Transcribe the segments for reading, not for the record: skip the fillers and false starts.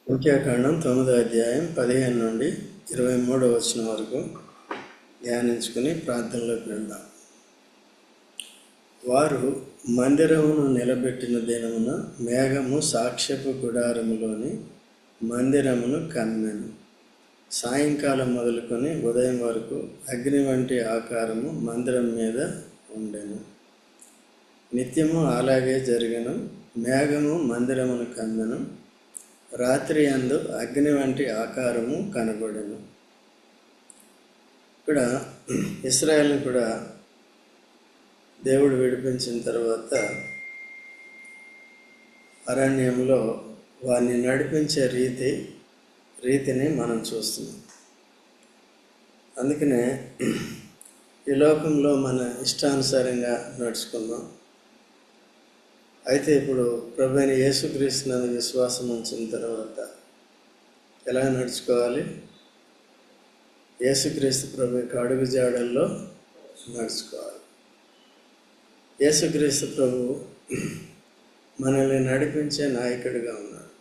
సంఖ్యాకాండం 9వ అధ్యాయం 15 నుండి 23వ వచనం వరకు ధ్యానించుకుని ప్రార్థనలోకి వెళ్దాం. వారు మందిరమును నిలబెట్టిన దినమున మేఘము సాక్ష్యపు గుడారములోని మందిరమును కమ్మెను. సాయంకాలం మొదలుకొని ఉదయం వరకు అగ్ని వంటి ఆకారము మందిరం మీద ఉండెను. నిత్యము అలాగే జరిగెను. మేఘము మందిరమును కమ్మెను. రాత్రి యందు అగ్ని వంటి ఆకారము కనబడెను. ఇక్కడ ఇశ్రాయేలును కూడా దేవుడు విడిపించిన తర్వాత అరణ్యంలో వారిని నడిపించే రీతిని మనం చూస్తున్నాం. అందుకనే ఈ లోకంలో మన ఇష్టానుసారంగా నడుచుకున్నాం. అయితే ఇప్పుడు ప్రభు అయిన యేసుక్రీస్తునందు విశ్వాసం ఉంచిన తర్వాత ఎలా నడుచుకోవాలి? యేసుక్రీస్తు ప్రభు యొక్క అడుగు జాడల్లో నడుచుకోవాలి. యేసుక్రీస్తు ప్రభు మనల్ని నడిపించే నాయకుడిగా ఉన్నాడు.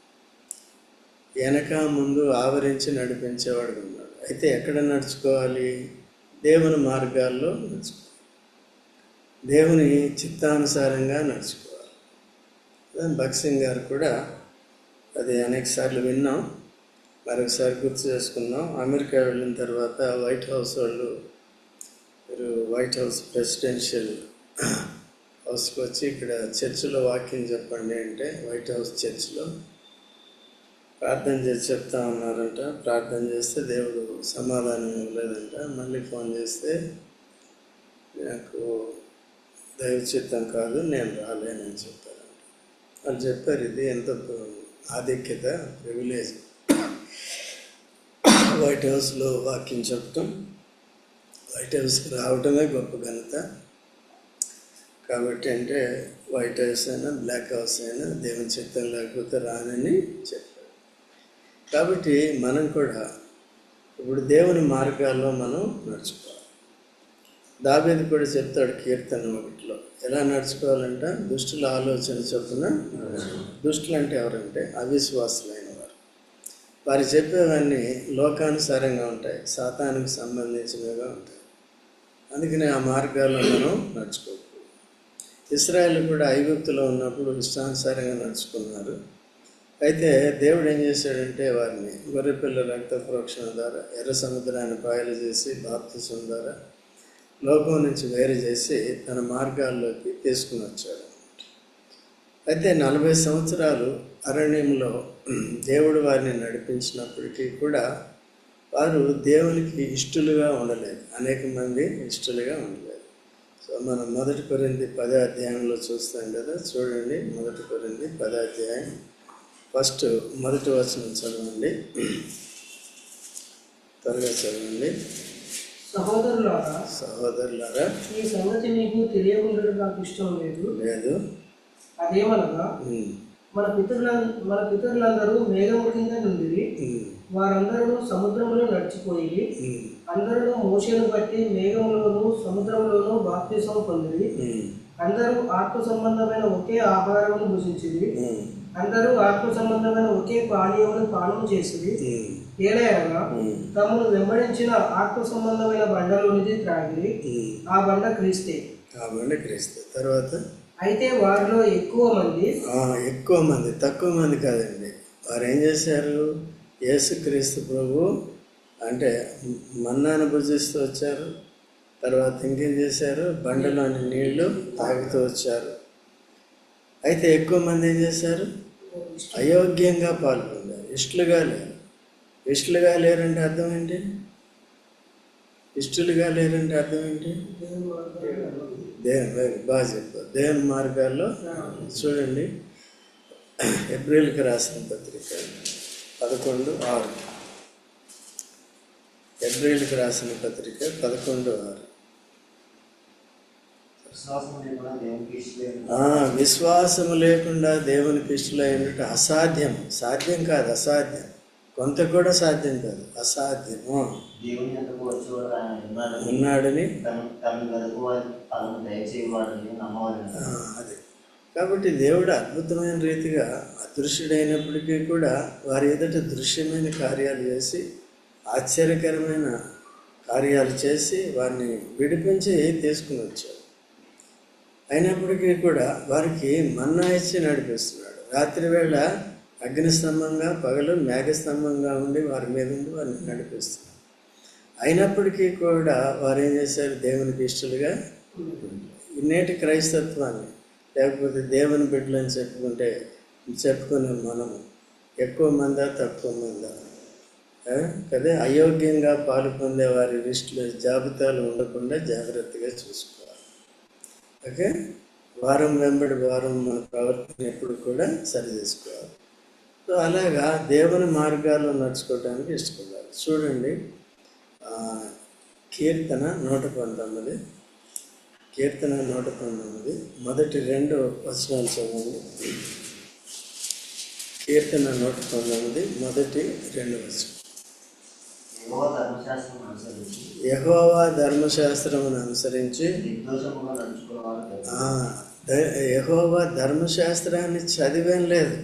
వెనక ముందు ఆవరించి నడిపించేవాడుగా ఉన్నాడు. అయితే ఎక్కడ నడుచుకోవాలి? దేవుని మార్గాల్లో నడుచుకోవాలి. దేవుని చిత్తానుసారంగా నడుచుకోవాలి. భగత్ సింగ్ గారు కూడా అది అనేక సార్లు విన్నాం, మరొకసారి గుర్తు చేసుకున్నాం. అమెరికా వెళ్ళిన తర్వాత వైట్ హౌస్ వాళ్ళు, మీరు వైట్ హౌస్ ప్రెసిడెన్షియల్ హౌస్కి వచ్చి ఇక్కడ చర్చిలో వాక్యం చెప్పండి అంటే వైట్ హౌస్ చర్చిలో ప్రార్థన చేసి చెప్తా ఉన్నారంట. ప్రార్థన చేస్తే దేవుడు సమాధానం ఇవ్వలేదంట. మళ్ళీ ఫోన్ చేస్తే నాకు దైవ చిత్తం కాదు, నేను రాలేనని చెప్పారంట. వాళ్ళు చెప్పారు, ఇది ఎంత ఆధిక్యత, ప్రివిలేజ్ వైట్ హౌస్లో వాక్యం చెప్పటం, వైట్ హౌస్కి రావటమే గొప్ప ఘనత. కాబట్టి అంటే వైట్ హౌస్ అయినా బ్లాక్ హౌస్ అయినా దేవుని చిత్తం లేకపోతే రానని చెప్పారు. కాబట్టి మనం కూడా ఇప్పుడు దేవుని మార్గాల్లో మనం నడుచుకోవాలి. దావీదు కూడా చెప్తాడు కీర్తన 1లో ఎలా నడుచుకోవాలంట, దుష్టుల ఆలోచన చొప్పున. దుష్టులు అంటే ఎవరంటే అవిశ్వాసులైన వారు. వారు చెప్పేవన్నీ లోకానుసారంగా ఉంటాయి, సాతానికి సంబంధించినవిగా ఉంటాయి. అందుకని ఆ మార్గాల్లో మనం నడుచుకోకూడదు. ఇశ్రాయేలు కూడా ఐగుప్తులో ఉన్నప్పుడు ఇష్టానుసారంగా నడుచుకున్నారు. అయితే దేవుడు ఏం చేశాడంటే వారిని గొర్రెపిల్ల రక్త ప్రోక్షణ ద్వారా ఎర్ర సముద్రాన్ని పాయలు చేసి బాప్తిసం ద్వారా లోకం నుంచి వేరు చేసి తన మార్గాల్లోకి తీసుకుని వచ్చాడు. అయితే 40 సంవత్సరాలు అరణ్యంలో దేవుడు వారిని నడిపించినప్పటికీ కూడా వారు దేవునికి ఇష్టలుగా ఉండలేదు. అనేక మంది ఇష్టలుగా ఉండలేదు. సో మనం 1 కొరింథీ 10వ అధ్యాయంలో చూస్తాం కదా, చూడండి. 1 కొరింథీ 10వ అధ్యాయం ఫస్ట్ 1వ వచనం చదవండి, త్వరగా చదవండి. సహోదరులారా, ఈ సంగతి మీకు తెలియకుండా నాకు ఇష్టం లేదు. అదేమనగా మన పితరులందరూ మేఘము కింద నుండి వారందరూ సముద్రంలో నడిచిపోయి అందరూ మోషేను బట్టి మేఘంలోను సముద్రంలోనూ బాప్తిసం పొందిరి. అందరూ ఆత్మ సంబంధమైన ఒకే ఆహారమును భుజించిరి. అందరూ ఆత్మ సంబంధమైన ఒకే పానీయమును పానం చేసిరి. ఏలయనగా తమను వెంబడించిన ఆత్మ సంబంధమైన బండలోనిది త్రాగిరి. ఆ బండ క్రీస్తే. తర్వాత అయితే వారిలో ఎక్కువ మంది తక్కువ మంది కాదండి. వారు ఏం చేశారు? యేసుక్రీస్తు ప్రభు అంటే మన్నాను భుజిస్తూ వచ్చారు. తర్వాత ఇంకేం చేశారు? బండలోని నీళ్లు తాగుతూ వచ్చారు. అయితే ఎక్కువ మంది ఏం చేశారు? అయోగ్యంగా పాల్గొన్నారు, ఇష్టలుగా లేరు. ఇష్టలుగా లేరంటే అర్థం ఏంటి? ఇష్టలుగా లేరంటే అర్థం ఏంటి? బాగా చెప్పారు. దేవుని మార్గాల్లో చూడండి. ఏప్రిల్కి రాసిన పత్రిక 11:6. ఏప్రిల్కి రాసిన పత్రిక 11:6. విశ్వాసము లేకుండా దేవునికి ఇష్టలైనట్టు అసాధ్యం. సాధ్యం కాదు, అసాధ్యం. కొంత కూడా సాధ్యం కాదు, అసాధ్యము. ఉన్నాడని అది. కాబట్టి దేవుడు అద్భుతమైన రీతిగా దృశ్యుడైనప్పటికీ కూడా వారి ఎదుట దృశ్యమైన కార్యాలు చేసి ఆశ్చర్యకరమైన కార్యాలు చేసి వారిని విడిపించి తీసుకుని వచ్చాడు. అయినప్పటికీ కూడా వారికి మన్నా ఇచ్చి నడిపిస్తున్నాడు. రాత్రి వేళ అగ్నిస్తంభంగా, పగలు మేఘస్తంభంగా ఉండి వారి మీద ఉండి వారిని నడిపిస్తున్నాడు. అయినప్పటికీ కూడా వారు ఏం చేశారు? దేవునికి ఇష్టలుగా నేటి క్రైస్తత్వాన్ని, లేకపోతే దేవుని బిడ్డలని చెప్పుకునే మనము ఎక్కువ మందా తక్కువ మందా కదా? అయోగ్యంగా పాలు పొందే వారి లిస్టులో జాబితాలు ఉండకుండా జాగ్రత్తగా చూసుకోవాలి. ఓకే, వారం వెంబడి వారం మన ప్రవర్తన ఎప్పుడు కూడా సరి చేసుకోవాలి. సో అలాగా దేవుని మార్గాల్లో నడుచుకోవడానికి ఇష్టపడాలి. చూడండి, కీర్తన 119, కీర్తన 119 మొదటి 2 వచనాలు చదవండి. కీర్తన 119 మొదటి 2 వచనం. యెహోవా ధర్మశాస్త్రమును అనుసరించి యెహోవా ధర్మశాస్త్రాన్ని చదివేం లేదు,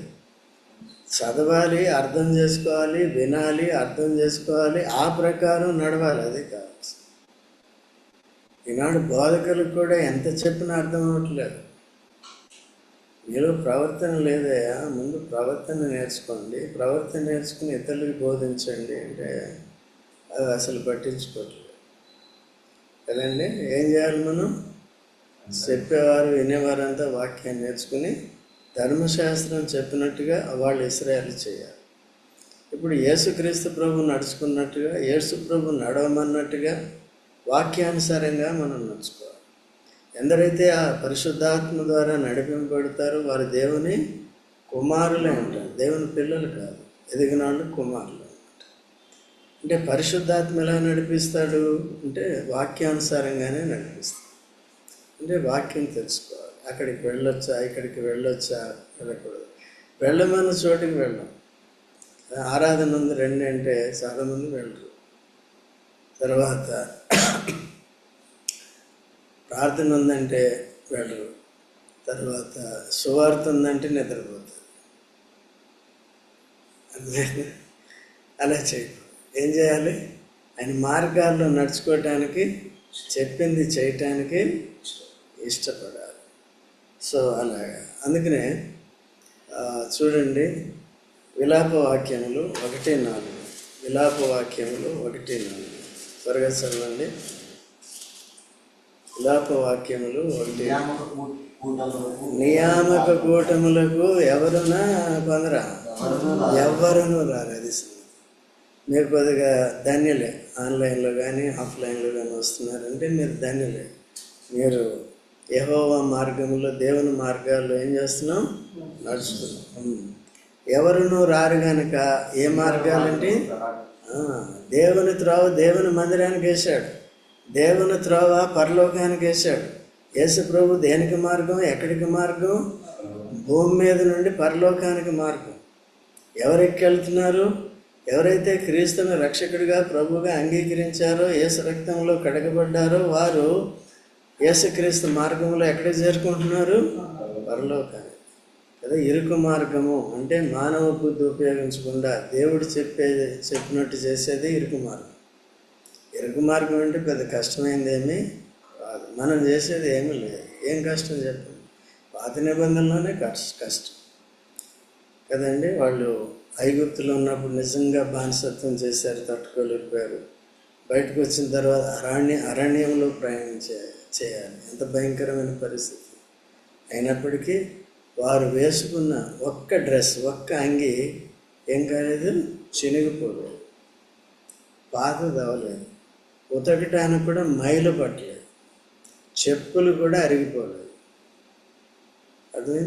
చదవాలి, అర్థం చేసుకోవాలి, వినాలి, అర్థం చేసుకోవాలి, ఆ ప్రకారం నడవాలి. అది కావాలి. ఈనాడు బోధకులకు కూడా ఎంత చెప్పినా అర్థం అవ్వట్లేదు. మీలో ప్రవర్తన లేదయా, ముందు ప్రవర్తన నేర్చుకోండి, ప్రవర్తన నేర్చుకుని ఇతరులకు బోధించండి అంటే అది అసలు పట్టించుకోవట్లేదు కదండి. ఏం చేయాలి? మనం చెప్పేవారు వినేవారంతా వాక్యాన్ని నేర్చుకుని ధర్మశాస్త్రం చెప్పినట్టుగా వాళ్ళు ఇశ్రాయేలు చేయాలి. ఇప్పుడు యేసుక్రీస్తు ప్రభు నడుచుకున్నట్టుగా, యేసు ప్రభు నడవమన్నట్టుగా వాక్యానుసారంగా మనం నడుచుకోవాలి. ఎందరైతే ఆ పరిశుద్ధాత్మ ద్వారా నడిపింపబడతారో వారు దేవుని కుమారులే అంటారు, దేవుని పిల్లలు కాదు. ఎదిగిన వాళ్ళు కుమారులు అనమాట. అంటే పరిశుద్ధాత్మ ఎలా నడిపిస్తాడు అంటే వాక్యానుసారంగానే నడిపిస్తాడు. అంటే వాక్యం తెలుసుకోవాలి. అక్కడికి వెళ్ళొచ్చా, ఇక్కడికి వెళ్ళొచ్చా, వెళ్ళకూడదు. వెళ్ళమన్న చోటికి వెళ్ళాం. ఆరాధన ఉంది రండి అంటే చాలామంది వెళ్ళరు. తర్వాత ప్రార్థన ఉందంటే వెళ్ళరు. తర్వాత సువార్త ఉందంటే నిద్రపోతారు. అలా చేయకూడదు. ఏం చేయాలి? ఆయన మార్గాల్లో నడుచుకోవటానికి, చెప్పింది చేయటానికి ఇష్టపడాలి. సో అలాగా. అందుకనే చూడండి, విలాప వాక్యములు 1:4, విలాప వాక్యములు 1:4 త్వరగా చదవండి. విలాప వాక్యములు 1. నియామక కూటములకు ఎవరునా కొందరా? ఎవరునూ రారు. అది మీరు కొద్దిగా ధన్యులే. ఆన్లైన్లో కానీ ఆఫ్లైన్లో కానీ వస్తున్నారంటే మీరు ధన్యులే. మీరు యెహోవా మార్గంలో, దేవుని మార్గాల్లో ఏం చేస్తున్నాం? నడుస్తున్నాం. ఎవరునూ రారు కనుక ఏ మార్గాలంటే దేవుని త్రోవ దేవుని మందిరానికి వేశాడు, దేవుని త్రోవ పరలోకానికి వేశాడు. యేసు ప్రభు దేనికి మార్గం? ఎక్కడికి మార్గం? భూమి మీద నుండి పరలోకానికి మార్గం. ఎవరెక్కి వెళ్తున్నారు? ఎవరైతే క్రీస్తుని రక్షకుడిగా, ప్రభువుగా అంగీకరించారో, యేసు రక్తంలో కడగబడ్డారో వారు యేసుక్రీస్తు మార్గంలో ఎక్కడికి చేరుకుంటున్నారు? పరలోకానికి కదా. ఇరుకు మార్గము అంటే మానవ బుద్ధి ఉపయోగించకుండా దేవుడు చెప్పినట్టు చేసేది ఇరుకు మార్గం. ఇరుకు మార్గం అంటే పెద్ద కష్టమైంది ఏమీ కాదు. మనం చేసేది ఏమీ లేదు. ఏం కష్టం చెప్పండి? పాత నిబంధనలోనే కష్టం కదండి. వాళ్ళు ఐగుప్తులో ఉన్నప్పుడు నిజంగా బానిసత్వం చేశారు, తట్టుకోలేకపోయారు. బయటకు వచ్చిన తర్వాత అరణ్యంలో ప్రయాణం చేయాలి. ఎంత భయంకరమైన పరిస్థితి. అయినప్పటికీ వారు వేసుకున్న ఒక్క డ్రెస్, ఒక్క అంగి ఏం కాలేదు, చినిగిపోలేదు, పాతది అవ్వలేదు, ఉతకటానికి కూడా మైలు పట్టలేదు, చెప్పులు కూడా అరిగిపోలేదు. అది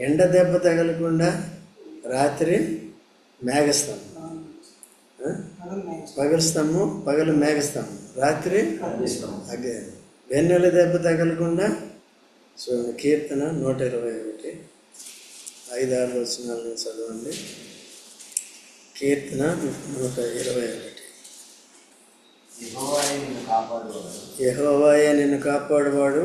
ఎండ దెబ్బ తగలకుండా రాత్రి మేఘస్తంభం, పగలు మేఘస్తంభం, రాత్రి అగ్ని. వెన్నెల దెబ్బ తగలకుండా చూడండి. కీర్తన 121 5-6 వచనాలను చదవండి. కీర్తన 121. యెహోవాయే నిన్ను కాపాడువాడు,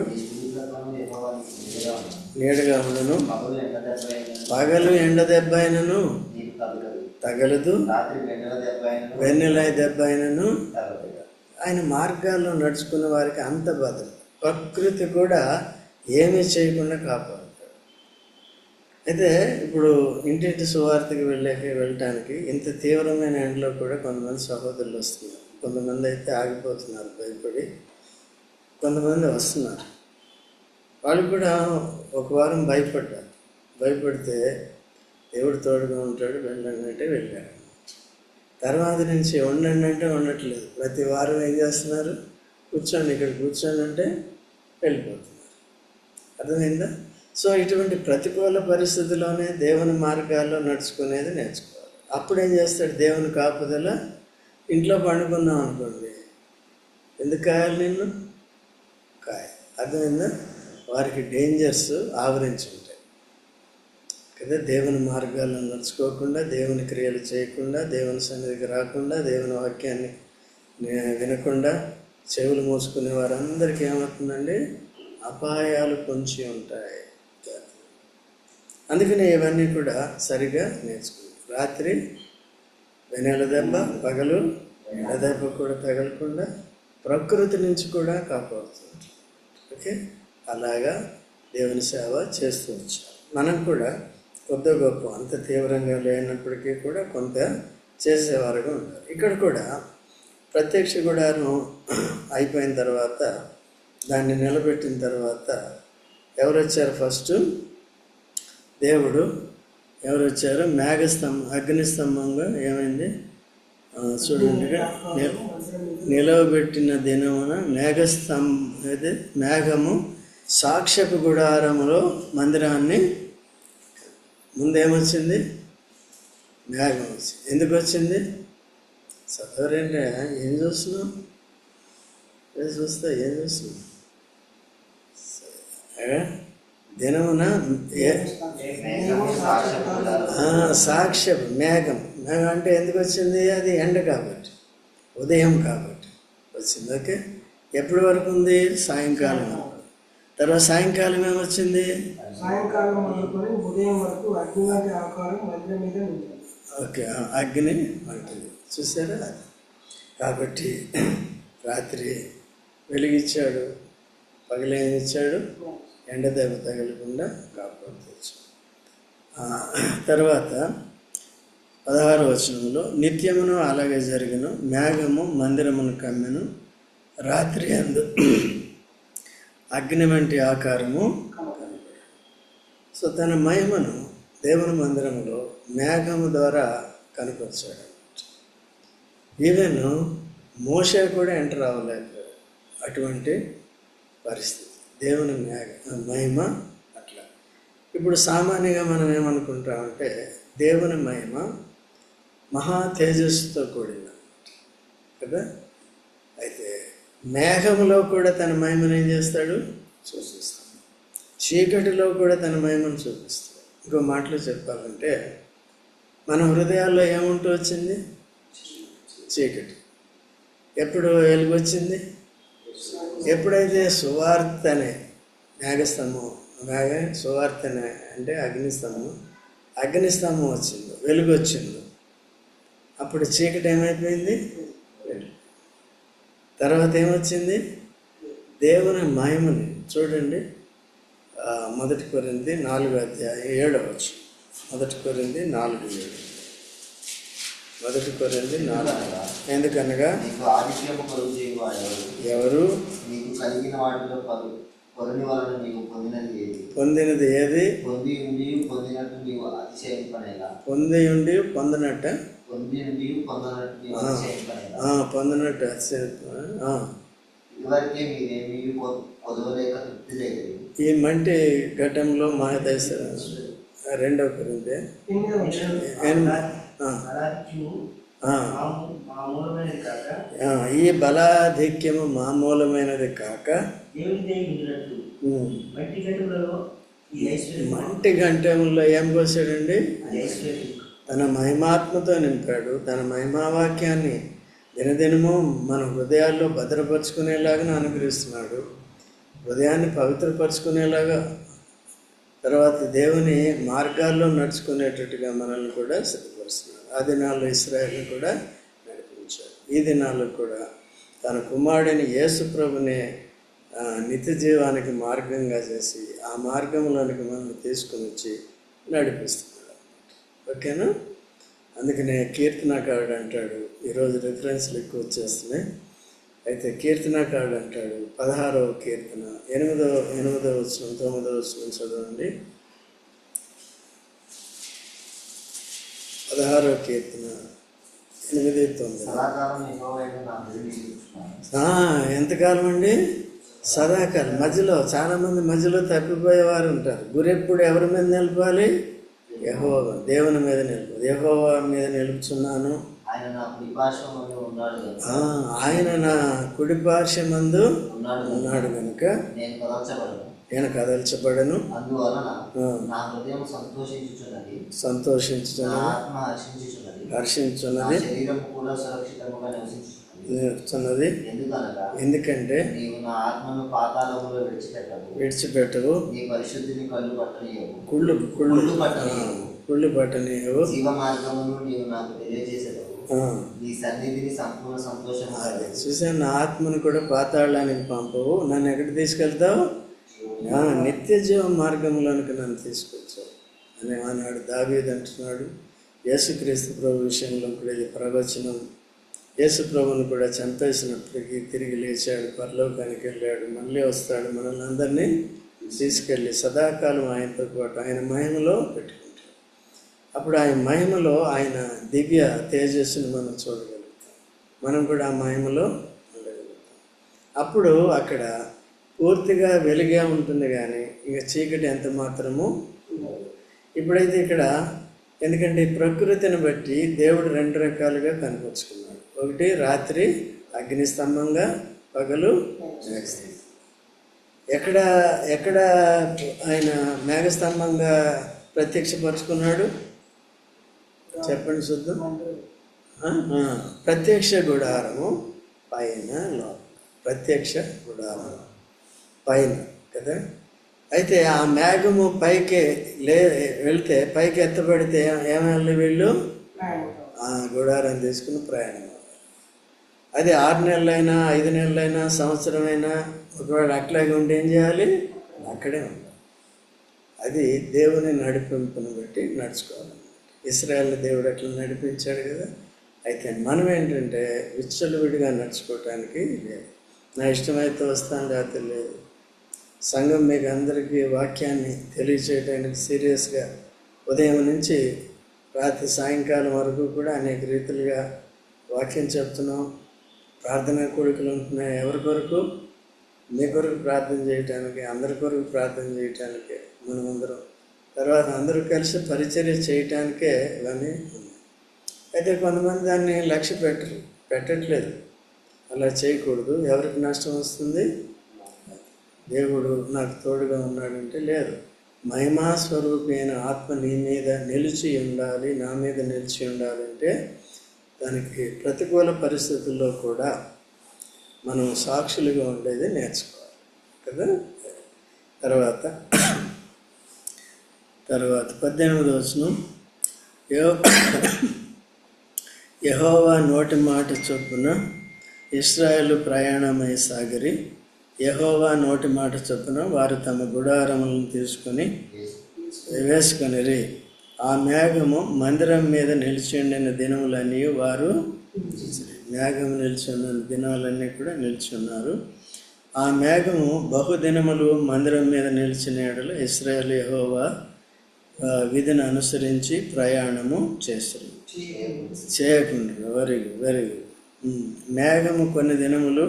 నీడగా ఉండను, పగలు ఎండ దెబ్బ అయినను పగలు ఎండ దెబ్బ అయినను నీకు తగలదు, తగలదు, రాత్రి వెన్నెల దెబ్బ అయినను వెన్నెల దెబ్బ అయినను. తగలదు. ఆయన మార్గాల్లో నడుచుకున్న వారికి అంత భద్రత. ప్రకృతి కూడా ఏమీ చేయకుండా కాపాడుతాడు. అయితే ఇప్పుడు ఇంటింటి సువార్తకి వెళ్ళటానికి ఇంత తీవ్రమైన ఎండలో కూడా కొంతమంది సహోదరులు వస్తున్నారు. కొంతమంది అయితే ఆగిపోతున్నారు భయపడి, కొంతమంది వస్తున్నారు. వాళ్ళు కూడా ఒక వారం భయపడితే దేవుడు తోడుగా ఉంటాడు, వెళ్ళండి అంటే వెళ్ళారు. తర్వాత నుంచి ఉండండి అంటే ఉండట్లేదు. ప్రతి వారం ఏం చేస్తున్నారు? కూర్చోండి, ఇక్కడ కూర్చోండి అంటే వెళ్ళిపోతున్నారు. అర్థమైందా? సో ఇటువంటి ప్రతికూల పరిస్థితుల్లోనే దేవుని మార్గాల్లో నడుచుకునేది నేర్చుకోవాలి. అప్పుడు ఏం చేస్తాడు? దేవుని కాపుదల. ఇంట్లో పండుకున్నాం అనుకోండి, ఎందుకు కాయాలి నిన్ను? అర్థమైందా? వారికి డేంజర్స్ ఆవరించి ఉంటాయి కదా. దేవుని మార్గాల్లో నడుచుకోకుండా, దేవుని క్రియలు చేయకుండా, దేవుని సన్నిధికి రాకుండా, దేవుని వాక్యాన్ని వినకుండా చెవులు మూసుకునే వారందరికీ ఏమవుతుందండి? అపాయాలు పొంచి ఉంటాయి. అందుకనే ఇవన్నీ కూడా సరిగా నేర్చుకుంటాం. రాత్రి వెన్నెల దెబ్బ, పగలు ఎండ దెబ్బ కూడా తగలకుండా ప్రకృతి నుంచి కూడా కాపాడుతుంది. ఓకే, అలాగా దేవుని సేవ చేస్తూ వచ్చారు. మనం కూడా కొద్ద గొప్ప అంత తీవ్రంగా లేనప్పటికీ కూడా కొంత చేసేవారుగా ఉంటారు. ఇక్కడ కూడా ప్రత్యక్ష గుడారం అయిపోయిన తర్వాత, దాన్ని నిలబెట్టిన తర్వాత ఎవరు వచ్చారు? ఫస్ట్ దేవుడు ఎవరు వచ్చారు? అగ్నిస్తంభంగా ఏమైంది చూడండి. నిలవబెట్టిన దినమున మేఘము సాక్ష్యపు గుడారములో మందిరాన్ని. ముందేమొచ్చింది? మేఘం వచ్చింది. ఎందుకు వచ్చింది? చదవరేంటే ఏం చూస్తున్నాం? ఏం చూస్తున్నాం? దినమున సాక్ష్యం మేఘం. మేఘం అంటే ఎందుకు వచ్చింది? అది ఎండ కాబట్టి, ఉదయం కాబట్టి వచ్చింది. ఓకే, ఎప్పటి వరకు ఉంది? సాయంకాలం. తర్వాత సాయంకాలం ఏమొచ్చింది? సాయంకాలం మొదలుకొని ఉదయం వరకు అగ్ని వంటి ఆకారం మందిరం మీద ఉంటుంది. ఓకే, అగ్ని ఉంటుంది. చూసారా? కాబట్టి రాత్రి వెలిగిచ్చాడు, పగలేమిచ్చాడు? ఎండ దెబ్బ తగలకుండా కాపాడుతూ. తర్వాత 16వ వచనంలో నిత్యమును అలాగే జరుగును, మేఘము మందిరమును కమ్మెను, రాత్రి అందు అగ్ని వంటి ఆకారము. సో తన మహిమను దేవుని మందిరంలో మేఘము ద్వారా కనపరిచాడు. ఈవెన్ మోషే కూడా ఎంటర్ అవ్వలేకపోయాడు. అటువంటి పరిస్థితి దేవుని మహిమ అట్లా. ఇప్పుడు సామాన్యంగా మనం ఏమనుకుంటామంటే దేవుని మహిమ మహా తేజస్సుతో కూడిన కదా. అయితే మేఘములో కూడా తన మహిమను ఏం చేస్తాడు? చూపిస్తాడు. చీకటిలో కూడా తన మహిమను చూపిస్తాడు. ఇంకో మాటలో చెప్పాలంటే మన హృదయాల్లో ఏముంటూ వచ్చింది? చీకటి. ఎప్పుడు వెలుగు వచ్చింది? ఎప్పుడైతే సువార్త అనే మేఘస్తంభం, సువార్త అంటే అగ్నిస్తంభం వచ్చిందో, వెలుగు వచ్చిందో, అప్పుడు చీకటి ఏమైపోయింది? తర్వాత ఏమొచ్చింది? దేవుని మహిమని చూడండి. 1 కొరింథీ 4:7. 1 కొరింథీ 4:7. 1 కొరింథీ 4. ఎందుకనగా నీకు ఆధిక్యము కలుగు చేయువాడు ఎవరు? నీకు కలిగిన వాటిలో పొరుని వలన నీవు పొందినది ఏది? పొంది ఉండి పొందినట్టు నీవు అతిశయింపనేలా. పొంది ఉండి పొందినట్ట పొందినట్టు అతిశయింప. ఇదివరకే మీరేమీ పొదవలేక తృప్తి లేదు. ఈ మంటి ఘటంలో మహాదేశం 2 కొరింథీ ఈ బలాధిక్యము మామూలమైనది కాక మంటి గంటంలో ఏం పోసాడండి? తన మహిమాత్మతో నింపాడు. తన మహిమావాక్యాన్ని దినదినము మన హృదయాల్లో భద్రపరుచుకునేలాగా అనుగ్రహిస్తున్నాడు. హృదయాన్ని పవిత్రపరుచుకునేలాగా తర్వాత దేవుని మార్గాల్లో నడుచుకునేటట్టుగా మనల్ని కూడా సిద్ధపరుస్తున్నాడు. ఆ దినాల్లో ఇశ్రాయేలుని కూడా నడిపించాడు. ఈ దినాల్లో కూడా తన కుమారుడిని యేసు ప్రభుని నిత్య జీవానికి మార్గంగా చేసి ఆ మార్గంలోనికి మనల్ని తీసుకుని వచ్చి నడిపిస్తున్నాడు. ఓకేనా? అందుకనే కీర్తనాకారుడు అంటాడు, ఈరోజు రిఫరెన్స్లు ఎక్కువ వచ్చేస్తున్నాయి. అయితే కీర్తనాకారుడు అంటాడు 16వ కీర్తన 8వ వచనం 9వ వచనం చదవండి. 16వ కీర్తన 8, 9. సదాకాలం యెహోవాయైన నా దేవుని నిలుపుచున్నాను. ఎంతకాలం అండి? సదాకాలం. మధ్యలో చాలామంది మధ్యలో తప్పిపోయేవారు ఉంటారు. గురెప్పుడు ఎవరి మీద నిలపాలి? యెహోవా, దేవుని మీద నిలుపు. యెహోవా మీద నిలుపుచున్నాను. ఆయన నా కుడిపార్శ్వమందు ఉన్నాడు కనుక ఆయన నా కుడిపార్శ్వమందు ఉన్నాడు కనుక నేను కదల్చబడను. నేను కదల్చబడను. అందువలన నా హృదయం సంతోషించుచున్నది, నా సంతోషించుచున్నది, ఆత్మ హర్షించుచున్నది, నా హర్షించున్నది, శరీరం కూడా సురక్షితంగా నివసించుచున్నది. నిలుపుచున్నది. ఎందుకంటే ఎందుకంటే నీవు నా ఆత్మను పాతాళములో విడిచిపెట్టవు, నీ పరిశుద్ధిని కళ్ళు పట్టనీయవు, కుళ్ళు పట్టనీయవు, జీవ మార్గమును నీవు నాకు తెలియజేసేదవు, నీ సన్నిధిని సంపూర్ణ సంతోషం. చూసాను, నా ఆత్మను కూడా పాతాళానికి పంపవు, నన్ను ఎక్కడికి తీసుకెళ్తావు? నిత్య జీవ మార్గంలోనికి నన్ను తీసుకొచ్చావు అని ఆనాడు దావీదు అంటున్నాడు. యేసుక్రీస్తు ప్రభు విషయంలో కూడా ఇది ప్రవచనం. యేసు ప్రభువును కూడా చంపేసినప్పటికీ తిరిగి లేచాడు, పరలోకానికి వెళ్ళాడు, మళ్ళీ వస్తాడు, మనల్ని అందరినీ తీసుకెళ్ళి సదాకాలం ఆయనతో పాటు ఆయన మహిమలో పెట్టుకుంటాడు. అప్పుడు ఆయన మహిమలో ఆయన దివ్య తేజస్సుని మనం చూడగలుగుతాం. మనం కూడా ఆ మహిమలో ఉండగలుగుతాం. అప్పుడు అక్కడ పూర్తిగా వెలుగే ఉంటుంది, కానీ ఇంకా చీకటి ఎంత మాత్రము ఉండదు. ఇప్పుడైతే ఇక్కడ ఎందుకంటే ఈ ప్రకృతిని బట్టి దేవుడు 2 రకాలుగా కనిపించుకున్నాడు. ఒకటి రాత్రి అగ్నిస్తంభంగా, పగలు మేఘస్తంభం. ఎక్కడ ఆయన మేఘస్తంభంగా ప్రత్యక్షపరుచుకున్నాడు? చెప్పండి చూద్దాం. ప్రత్యక్ష గుడారము పైన, ప్రత్యక్ష గుడారం పైన కదా. అయితే ఆ మేఘము పైకి వెళ్తే, పైకి ఎత్తబడితే ఏమేళ్ళు? వీళ్ళు ఆ గుడారాన్ని తీసుకుని ప్రయాణం. అది 6 నెలలైనా 5 నెలలైనా సంవత్సరమైనా ఒకవేళ అట్లాగే ఉండి ఏం చేయాలి? అక్కడే ఉండాలి. అది దేవుని నడిపింపును బట్టి నడుచుకోవాలి. ఇశ్రాయేలు దేవుడు అట్లా నడిపించాడు కదా. అయితే మనం ఏంటంటే విచ్చలవిడిగా నడుచుకోవటానికి లేదు. నా ఇష్టమైతే వస్తాను, లేకపోతే లేదు. సంఘం మీకు అందరికీ వాక్యాన్ని తెలియచేయడానికి సీరియస్గా ఉదయం నుంచి రాత్రి సాయంకాలం వరకు కూడా అనేక రీతిలుగా వాక్యం చెప్తున్నాం. ప్రార్థనా కోరికలు ఉంటున్నాయి. ఎవరి కొరకు? మీ కొరకు ప్రార్థన చేయటానికి, అందరి కొరకు ప్రార్థన చేయటానికే మనమందరం. తర్వాత అందరూ కలిసి పరిచర్య చేయటానికే ఇవన్నీ ఉన్నాయి. అయితే కొంతమంది దాన్ని లక్ష్య పెట్టట్లేదు. అలా చేయకూడదు. ఎవరికి నష్టం వస్తుంది? దేవుడు నాకు తోడుగా ఉన్నాడంటే లేదు. మహిమా స్వరూపి అయిన ఆత్మ నీ మీద నిలిచి ఉండాలి, నా మీద నిలిచి ఉండాలంటే దానికి ప్రతికూల పరిస్థితుల్లో కూడా మనం సాక్షులుగా ఉండేది నేర్చుకోవాలి కదా. తర్వాత 18వ వచనం, యెహోవా నోటి మాట చొప్పున ఇశ్రాయేలు ప్రయాణమై సాగిరి. యెహోవా నోటి మాట చొప్పున వారు తమ గుడారములను తీసుకొని వేసుకొనిరి. ఆ మేఘము మందిరం మీద నిలిచి ఉండిన దినములన్నీ వారు మేఘము నిలిచి ఉన్న దినాలన్నీ కూడా నిలిచి ఉన్నారు. ఆ మేఘము బహుదినములు మందిరం మీద నిలిచిన ఎడల ఇశ్రాయేలు యెహోవా విధిని అనుసరించి ప్రయాణము చేస్తారు. చేయకుండా వెరీ గుడ్. మేఘము కొన్ని దినములు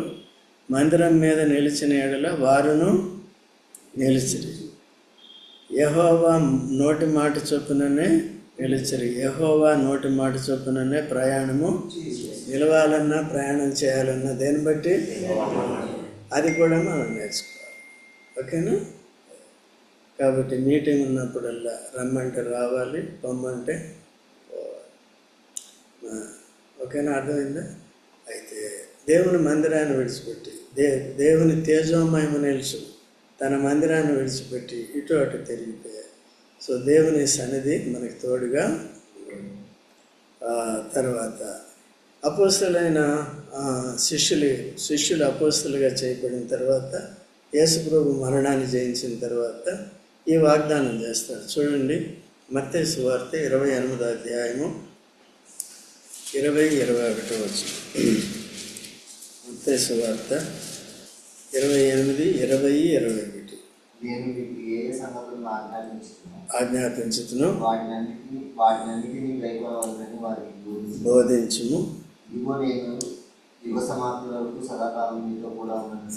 మందిరం మీద నిలిచిన ఎడల వారును నిలిచిరి. యెహోవా నోటి మాట చొప్పుననే నిలిచిరి. యెహోవా నోటి మాట చొప్పుననే ప్రయాణము. నిలవాలన్నా ప్రయాణం చేయాలన్నా దేన్ని బట్టి? అది కూడా మనం నేర్చుకోవాలి. ఓకేనా? కాబట్టి మీటింగ్ ఉన్నప్పుడల్లా రమ్మంటే రావాలి, పొమ్మంటే పోవాలి. ఓకేనా? అర్థమైందా? అయితే దేవుని మందిరాన్ని విడిచిపెట్టి దేవుని తేజోమయము నిలుచు తన మందిరాన్ని విడిచిపెట్టి ఇటు అటు తిరిగితే సో దేవుని సన్నిధి మనకి తోడుగా తర్వాత అపోస్తలైన శిష్యులు అపోస్తలుగా చేయబడిన తర్వాత యేసుప్రభు మరణాన్ని జయించిన తర్వాత ఈ వాగ్దానం చేస్తారు. చూడండి, మత్తయి సువార్త 28వ అధ్యాయము 20-21 వచనం. మత్తయి సువార్త 28:20-21. నేను మీకు ఏ సంగతులను ఆజ్ఞాపించుతును వాటినన్నిటినీ గైకొనవలెనని వారికి బోధించుము. ఇదిగో నేను యుగ సమాప్తి వరకు సదాకాలం మీతో కూడా ఉన్నాను.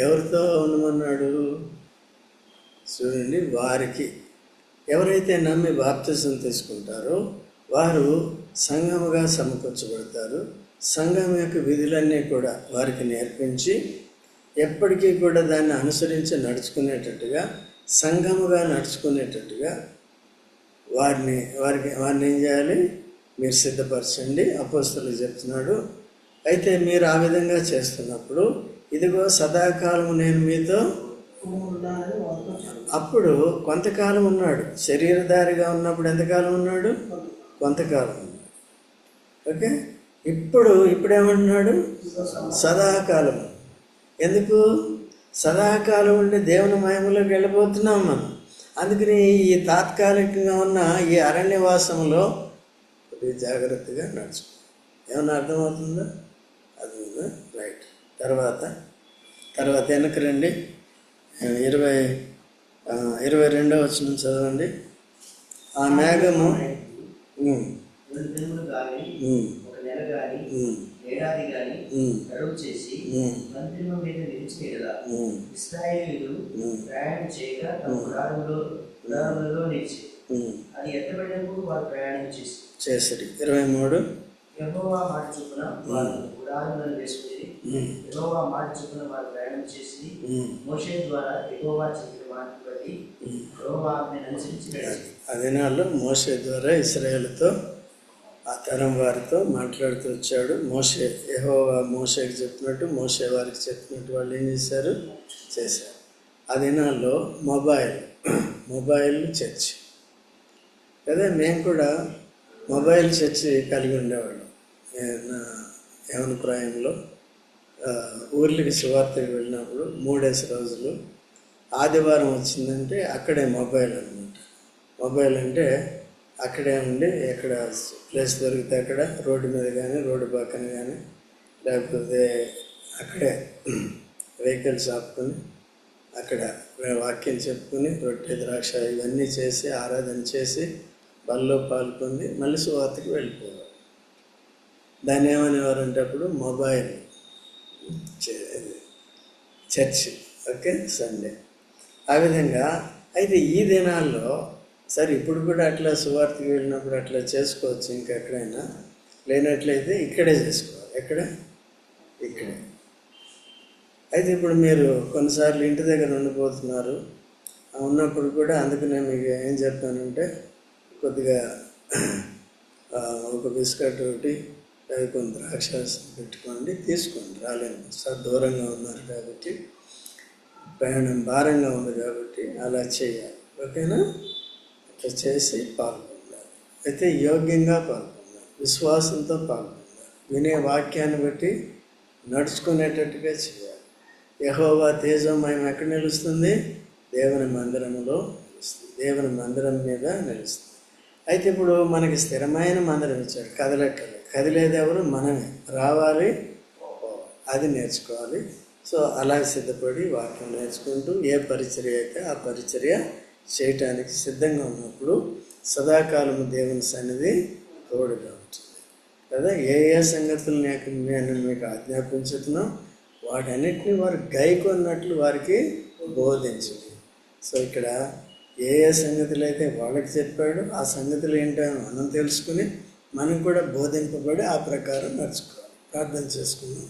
ఎవరితో ఉండమన్నాడు? చూడండి, వారికి ఎవరైతే నమ్మి బాప్తిజం తీసుకుంటారో వారు సంఘముగా సమకూర్చబడతారు. సంఘం యొక్క విధులన్నీ కూడా వారికి నేర్పించి ఎప్పటికీ కూడా దాన్ని అనుసరించి నడుచుకునేటట్టుగా, సంఘముగా నడుచుకునేటట్టుగా వారిని ఏం చేయాలి? మీరు సిద్ధపరచండి. అపోస్తలుడు చెప్తున్నాడు. అయితే మీరు ఆ విధంగా చేస్తున్నప్పుడు ఇదిగో సదాకాలం నేను మీతో. అప్పుడు కొంతకాలం ఉన్నాడు. శరీరధారిగా ఉన్నప్పుడు ఎంతకాలం ఉన్నాడు? కొంతకాలం ఉన్నాడు. ఓకే, ఇప్పుడేమంటున్నాడు? సదాకాలం. ఎందుకు? సదాకాలం ఉండి దేవుని మహిమలోకి వెళ్ళిపోతున్నాం మనం. అందుకని ఈ తాత్కాలికంగా ఉన్న ఈ అరణ్యవాసంలో జాగ్రత్తగా నడుచుకో. ఏమన్నా అర్థమవుతుందా? అది రైట్. తర్వాత వెనక్కి రండి. 22వ వచనం చదవండి. ఆ మేఘము ఏడాది గాని గడువు చేసి మందిరం మీద నిలిచేలా ఇశ్రాయేలీయులు ప్రయాణం చేయగా తమ గుడారములలో నిలిచి అది ఎత్తబడినప్పుడు వారు ప్రయాణం చేశారు. 23 యెహోవా మాట చొప్పున వారు గుడారములను వేసుకుని యెహోవా మాట చొప్పున వారు ప్రయాణం చేసి మోషే ద్వారా యెహోవా చెప్పిన మాటను బట్టి యెహోవా ఆజ్ఞను అనుసరించి నడిచారు. ఆ దినాల్లో మోషే ద్వారా ఇశ్రాయేలుతో ఆ తరం వారితో మాట్లాడుతూ వచ్చాడు. యెహోవా మోషేకి చెప్పినట్టు, మోషే వారికి చెప్పినట్టు వాళ్ళు ఏం చేశారు? చేశారు. ఆ దినాల్లో మొబైల్ చర్చ్ కదా. మేము కూడా మొబైల్ చర్చి కలిగి ఉండేవాళ్ళం. యవనప్రాయంలో ఊర్లకి సువార్తకి వెళ్ళినప్పుడు 3 రోజులు ఆదివారం వచ్చిందంటే అక్కడే మొబైల్ అనమాట. మొబైల్ అంటే అక్కడే ఉండి ఎక్కడ ప్లేస్ దొరికితే అక్కడ రోడ్డు మీద కానీ రోడ్డు పక్కన కానీ లేకపోతే అక్కడే వెహికల్స్ ఆపుకొని అక్కడ వాక్యం చెప్పుకొని రొట్టె ద్రాక్ష ఇవన్నీ చేసి ఆరాధన చేసి బల్లో పాల్పొంది మళ్ళీ సువార్తకి వెళ్ళిపోవాలి. దాన్ని ఏమనేవారంటే అప్పుడు మొబైల్ చర్చ్. Okay, Sunday. ఆ విధంగా అయితే ఈ దినాల్లో సరే ఇప్పుడు కూడా అట్లా సువార్తకి వెళ్ళినప్పుడు అట్లా చేసుకోవచ్చు. ఇంకెక్కడైనా లేనట్లయితే ఇక్కడే చేసుకోవాలి. ఇక్కడే. అయితే ఇప్పుడు మీరు కొన్నిసార్లు ఇంటి దగ్గర ఉండిపోతున్నారు. ఉన్నప్పుడు కూడా అందుకనే మీకు ఏం చెప్పానంటే కొద్దిగా ఒక బిస్కెట్ ఒకటి కొన్ని ద్రాక్ష పెట్టుకోండి, తీసుకోండి. రాలేము సార్, దూరంగా ఉన్నారు కాబట్టి, ప్రయాణం భారంగా ఉంది కాబట్టి అలా చేయాలి. ఓకేనా? అట్లా చేసి పాల్గొనాలి. అయితే యోగ్యంగా పాల్గొనాలి, విశ్వాసంతో పాల్గొనాలి, వినే వాక్యాన్ని బట్టి నడుచుకునేటట్టుగా చేయాలి. యెహోవా తేజోమయం ఎక్కడ నిలుస్తుంది? దేవుని మందిరంలో నిలుస్తుంది. దేవుని మందిరం మీద నిలుస్తుంది. అయితే ఇప్పుడు మనకి స్థిరమైన మందిరం ఇచ్చాడు. కదిలేది ఎవరు? మనమే. రావాలి, అది నేర్చుకోవాలి. సో అలా సిద్ధపడి వాక్యం నేర్చుకుంటూ ఏ పరిచర్య అయితే ఆ పరిచర్య చేయటానికి సిద్ధంగా ఉన్నప్పుడు సదాకాలము దేవుని సన్నిధి తోడుగా ఉంటుంది కదా. ఏ సంగతులు నేను మీకు ఆజ్ఞాపించుతున్నా వాటన్నిటిని వారు గైకొన్నట్లు వారికి బోధించింది. సో ఇక్కడ ఏ సంగతులు అయితే వాళ్ళకి చెప్పాడో ఆ సంగతులు ఏంటో మనం తెలుసుకుని మనం కూడా బోధింపబడి ఆ ప్రకారం నడుచుకోవాలి. ప్రార్థన చేసుకున్నాం.